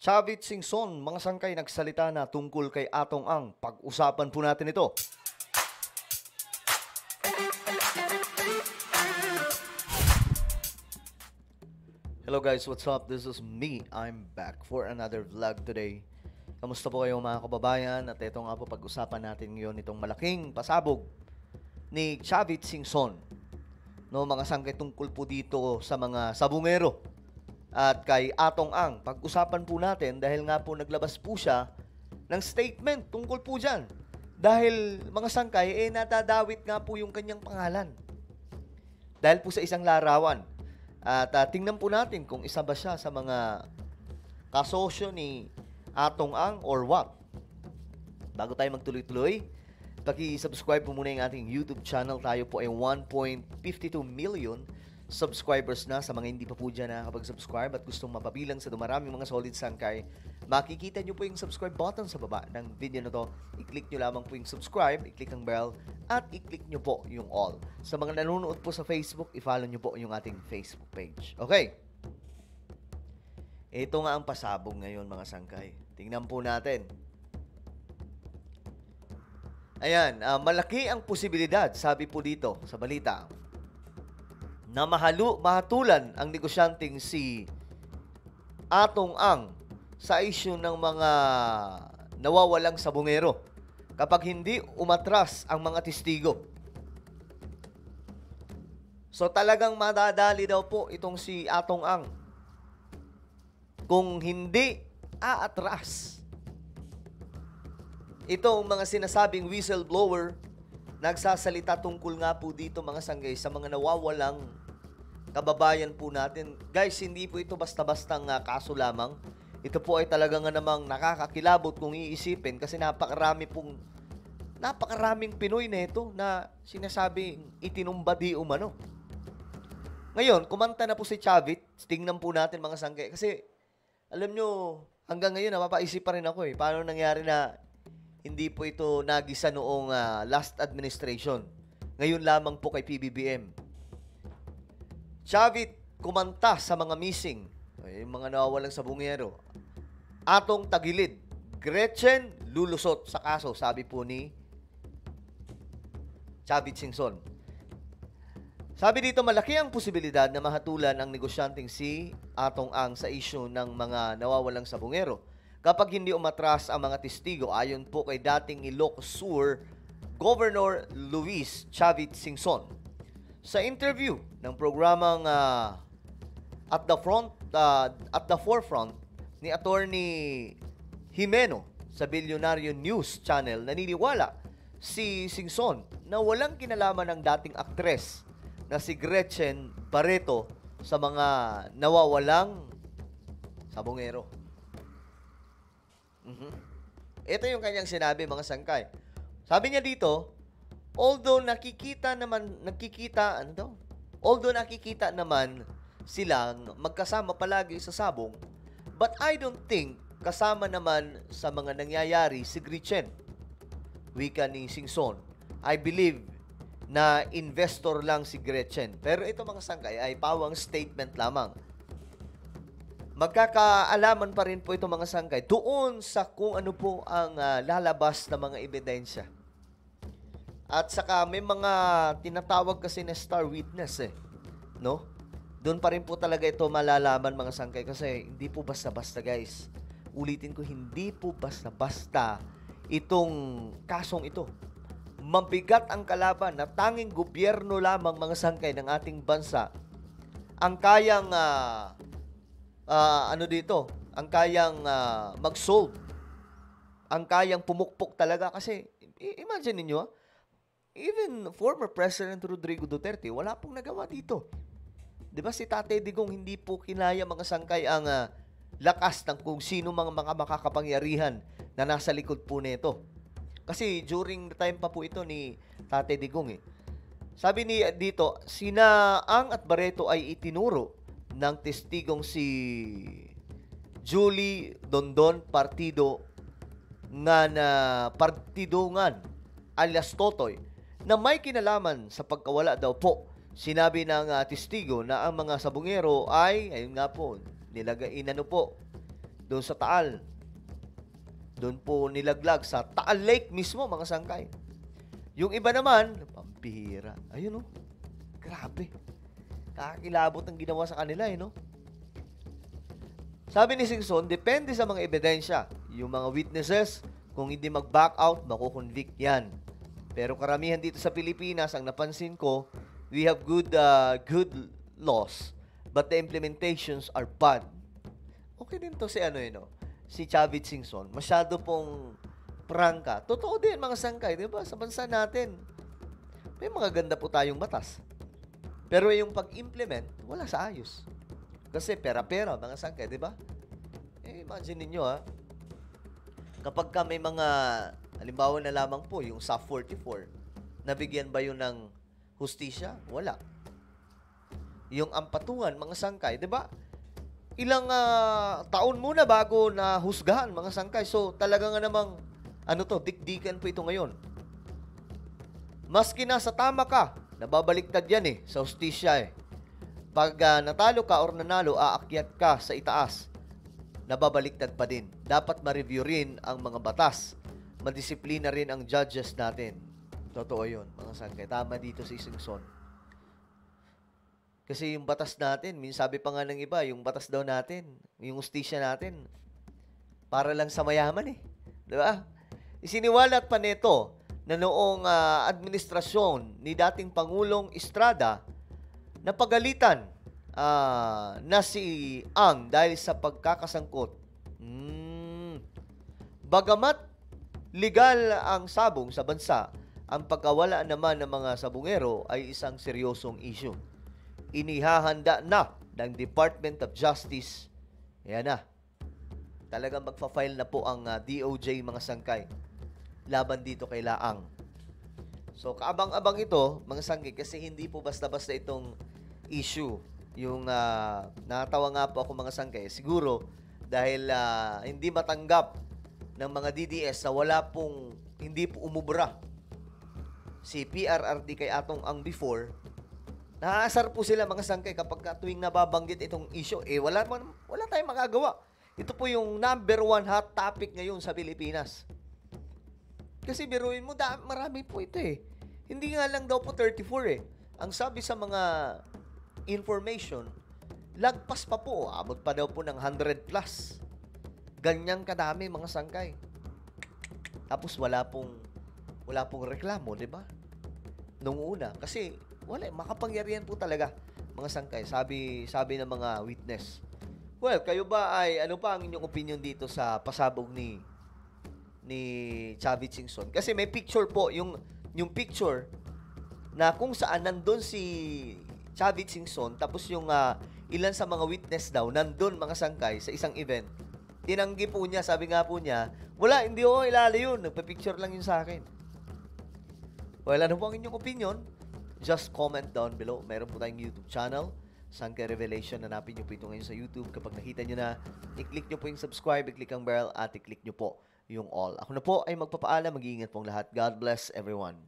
Chavit Singson, mga sangkay nagsalita na tungkol kay Atong Ang. Pag-usapan po natin ito. Hello guys, what's up? This is me. I'm back for another vlog today. Kamusta po kayo mga kababayan? At ito nga po pag-usapan natin ngayon itong malaking pasabog ni Chavit Singson. No, mga sangkay tungkol po dito sa mga sabungero at kay Atong Ang. Pag-usapan po natin dahil nga po naglabas po siya ng statement tungkol po dyan. Dahil mga sangkay, nadadawit nga po yung kanyang pangalan. Dahil po sa isang larawan. At tingnan po natin kung isa ba siya sa mga kasosyo ni Atong Ang or what. Bago tayo magtuloy-tuloy, paki-subscribe po muna yung ating YouTube channel. Tayo po ay 1.52 million subscribers na. Sa mga hindi pa po dyan nakakapag-subscribe at gustong mapabilang sa dumaraming mga solid sangkay, makikita nyo po yung subscribe button sa baba ng video na to. I-click nyo lamang po yung subscribe, i-click ang bell, at i-click nyo po yung all. Sa mga nanonood po sa Facebook, i-follow nyo po yung ating Facebook page. Okay. Ito nga ang pasabog ngayon mga sangkay. Tingnan po natin. Ayan, malaki ang posibilidad, sabi po dito sa balita, na mahatulan ang negosyanteng si Atong Ang sa issue ng mga nawawalang sabungero kapag hindi umatras ang mga testigo. So talagang madadali daw po itong si Atong Ang kung hindi aatras. Itong mga sinasabing whistleblower nagsasalita tungkol nga po dito mga sanggay sa mga nawawalang kababayan po natin. Guys, hindi po ito basta-bastang kaso lamang. Ito po ay talaga nga namang nakakakilabot kung iisipin kasi napakaraming Pinoy na ito na sinasabing itinumba di umano. Ngayon, kumanta na po si Chavit. Tingnan po natin mga sanggay. Kasi, alam nyo, hanggang ngayon napapaisip pa rin ako paano nangyari na hindi po ito nagisa noong last administration. Ngayon lamang po kay PBBM. Chavit kumanta sa mga missing, yung mga nawawalang sabungero. Atong tagilid, Gretchen lulusot sa kaso, sabi po ni Chavit Singson. Sabi dito, malaki ang posibilidad na mahatulan ang negosyanteng si Atong Ang sa issue ng mga nawawalang sabungero kapag hindi umatras ang mga testigo, ayon po kay dating Ilocos Sur Governor Luis Chavit Singson. Sa interview ng programang at the Forefront ni Attorney Jimeno sa Bilyonaryo News Channel, naniniwala si Singson na walang kinalaman ng dating aktres na si Gretchen Barreto sa mga nawawalang sabongero. Ito yung kanyang sinabi mga sangkay. Sabi niya dito, although nakikita naman silang magkasama palagi sa sabong, but I don't think kasama naman sa mga nangyayari si Gretchen. Wika ni Singson. I believe na investor lang si Gretchen. Pero ito mga sangkay ay pawang statement lamang. Magkakaalaman pa rin po ito mga sangkay doon sa kung ano po ang lalabas na mga ebidensya. At saka may mga tinatawag kasi na star witness no? Doon pa rin po talaga ito malalaman mga sangkay kasi hindi po basta-basta guys. Ulitin ko, hindi po basta-basta itong kasong ito. Mabigat ang kalaban na tanging gobyerno lamang mga sangkay ng ating bansa ang kayang mag-solve. Ang kayang pumukpok talaga kasi imagine niyo even former President Rodrigo Duterte, wala pong nagawa dito. Diba si Tatay Digong hindi po kinaya mga sangkay ang lakas ng kung sino mga makakapangyarihan na nasa likod po nito. Kasi during the time pa po ito ni Tatay Digong Sabi ni dito, sina Ang at Barreto ay itinuro ng testigong si Julie Dondon Partido nga na partidongan alias Totoy na may kinalaman sa pagkawala daw po. Sinabi ng testigo na ang mga sabungero ay, ayun nga po, doon sa Taal. Doon po nilaglag sa Taal Lake mismo, mga sangkay. Yung iba naman, pampihira. Ayun, oh. Grabe. Kakilabot ang ginawa sa kanila, no? Sabi ni Singson, depende sa mga ebidensya. Yung mga witnesses, kung hindi mag-back out, makukonvict yan. Pero karamihan dito sa Pilipinas, ang napansin ko, we have good laws, but the implementations are bad. Okay din to si si Chavit Singson. Masyado pong prangka. Totoo din, mga sangkay, di ba? Sa bansa natin, may mga ganda po tayong batas. Pero yung pag-implement, wala sa ayos. Kasi pera-pera, mga sangkay, di ba? Imagine ninyo, kapag ka may mga, halimbawa na lamang po, yung SAF 44, nabigyan ba yun ng hustisya? Wala. Yung ampatungan, mga sangkay, di ba? Ilang taon muna bago na husgahan, mga sangkay. So, talaga nga namang, dikdikan po ito ngayon. Maski nasa tama ka, nababaliktad yan sa hustisya Pag natalo ka or nanalo, aakyat ka sa itaas, nababaliktad pa din. Dapat ma-review rin ang mga batas. Madisiplina rin ang judges natin. Totoo yun, mga sangkay. Tama dito si Singson. Kasi yung batas natin, sabi pa nga ng iba, yung batas daw natin, yung hustisya natin, para lang sa mayaman Di ba? Isiniwalat pa nito na noong administrasyon ni dating Pangulong Estrada, napagalitan na si Ang dahil sa pagkakasangkot. Bagamat legal ang sabong sa bansa, ang pagkawala naman ng mga sabungero ay isang seryosong issue. Inihahanda na ng Department of Justice. Yan na. Talagang magfa-file na po ang DOJ, mga sangkay, laban dito kay Laang. So, kaabang-abang ito, mga sangkay, kasi hindi po basta-basta itong issue. Yung natawa nga po ako, mga sangkay, siguro dahil hindi matanggap ng mga DDS na hindi po umubra si PRRD kay Atong Ang before, naaasar po sila, mga sangkay, kapag tuwing nababanggit itong issue, wala tayong magagawa. Ito po yung number 1 hot topic ngayon sa Pilipinas. Kasi biruin mo, marami po ito Hindi nga lang daw po 34 Ang sabi sa mga information, lagpas pa po, abot pa daw po ng 100 plus. Ganyang kadami, mga sangkay. Tapos wala pong reklamo, di ba? Nung una, kasi makapangyarihan po talaga, mga sangkay. Sabi ng mga witness. Well, kayo ba ano pa ang inyong opinion dito sa pasabog ni Chavit Singson? Kasi may picture po, yung picture na kung saan nandun si Chavit Singson, tapos yung ilan sa mga witness daw, nandun, mga sangkay, sa isang event. Tinanggi po niya, sabi nga po niya, wala, hindi ako ilali yun, nagpa-picture lang yun sa akin. Well, ano po ang inyong opinion? Just comment down below. Meron po tayong YouTube channel, Sangkay Revelation. Hanapin nyo po ito ngayon sa YouTube. Kapag nakita nyo na, i-click nyo po yung subscribe, i-click ang bell, at i-click nyo po yung all. Ako na po ay magpapaalam. Mag-iingat pong lahat. God bless everyone.